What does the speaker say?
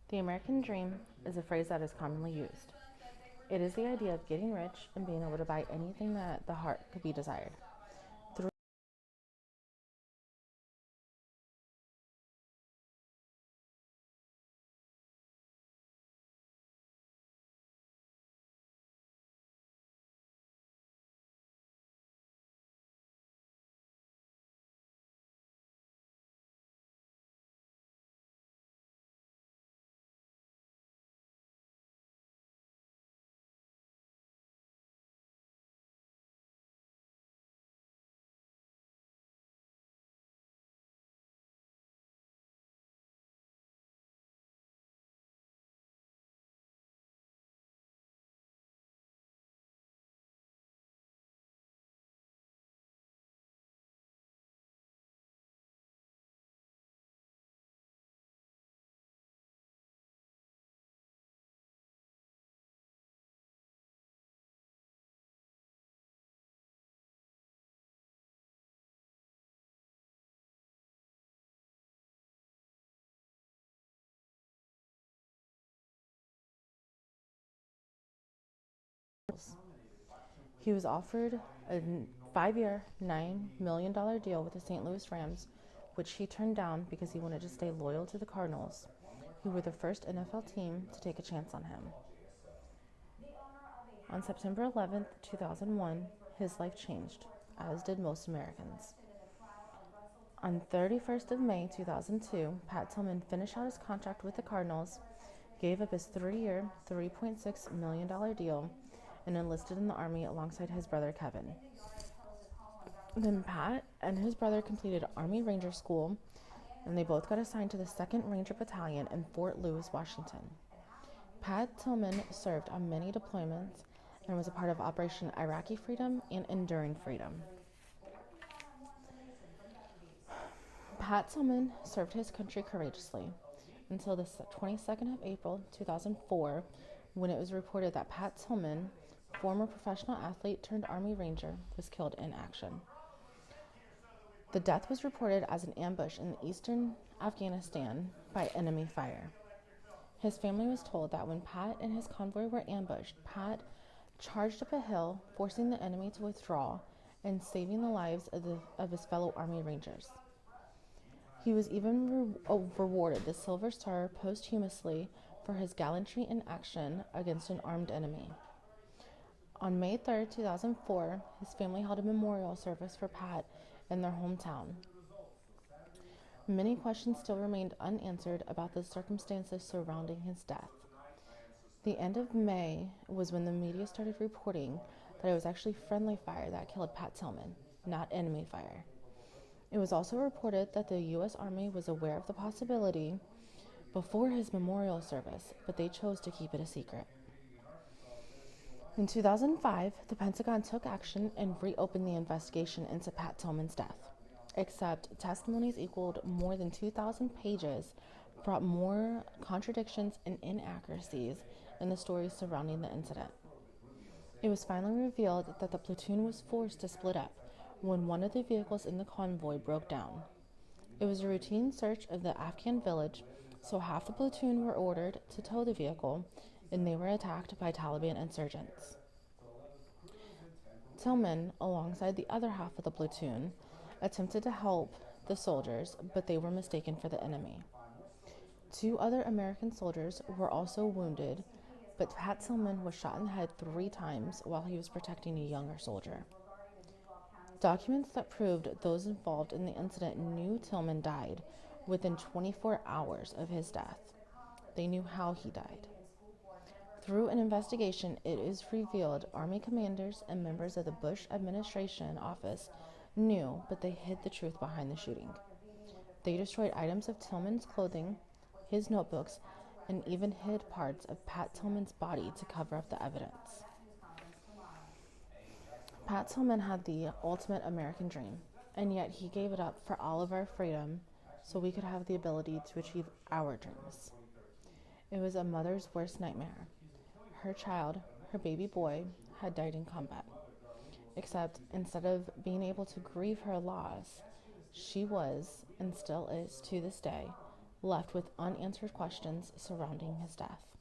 The American dream is a phrase that is commonly used. It is the idea of getting rich and being able to buy anything that the heart could be desired. Through he was offered a 5-year, $9 million deal with the St. Louis Rams, which he turned down because he wanted to stay loyal to the Cardinals, who were the first NFL team to take a chance on him. On September 11th, 2001, his life changed, as did most Americans. On 31st of May 2002, Pat Tillman finished out his contract with the Cardinals, gave up his 3-year, $3.6 million deal, and enlisted in the Army alongside his brother Kevin. Then Pat and his brother completed Army Ranger School, and they both got assigned to the 2nd Ranger Battalion in Fort Lewis, Washington. Pat Tillman served on many deployments and was a part of Operation Iraqi Freedom and Enduring Freedom. Pat Tillman served his country courageously until the 22nd of April 2004, when it was reported that Pat Tillman, former professional athlete turned Army Ranger, was killed in action. The death was reported as an ambush in eastern Afghanistan by enemy fire. His family was told that when Pat and his convoy were ambushed, Pat charged up a hill, forcing the enemy to withdraw and saving the lives of his fellow Army Rangers. He was even rewarded the Silver Star posthumously for his gallantry in action against an armed enemy. On May 3rd, 2004, his family held a memorial service for Pat in their hometown. Many questions still remained unanswered about the circumstances surrounding his death. The end of May was when the media started reporting that it was actually friendly fire that killed Pat Tillman, not enemy fire. It was also reported that the U.S. Army was aware of the possibility before his memorial service, but they chose to keep it a secret. In 2005, the Pentagon took action and reopened the investigation into Pat Tillman's death. Except testimonies equaled more than 2,000 pages brought more contradictions and inaccuracies in the stories surrounding the incident. It was finally revealed that the platoon was forced to split up when one of the vehicles in the convoy broke down. It was a routine search of the Afghan village, so half the platoon were ordered to tow the vehicle, and they were attacked by Taliban insurgents. Tillman, alongside the other half of the platoon, attempted to help the soldiers, but they were mistaken for the enemy. 2 other American soldiers were also wounded, but Pat Tillman was shot in the head 3 times while he was protecting a younger soldier. Documents that proved those involved in the incident knew Tillman died within 24 hours of his death. They knew how he died. Through an investigation, it is revealed Army commanders and members of the Bush administration office knew, but they hid the truth behind the shooting. They destroyed items of Tillman's clothing, his notebooks, and even hid parts of Pat Tillman's body to cover up the evidence. Pat Tillman had the ultimate American dream, and yet he gave it up for all of our freedom so we could have the ability to achieve our dreams. It was a mother's worst nightmare. Her child, her baby boy, had died in combat. Except instead of being able to grieve her loss, she was, and still is to this day, left with unanswered questions surrounding his death.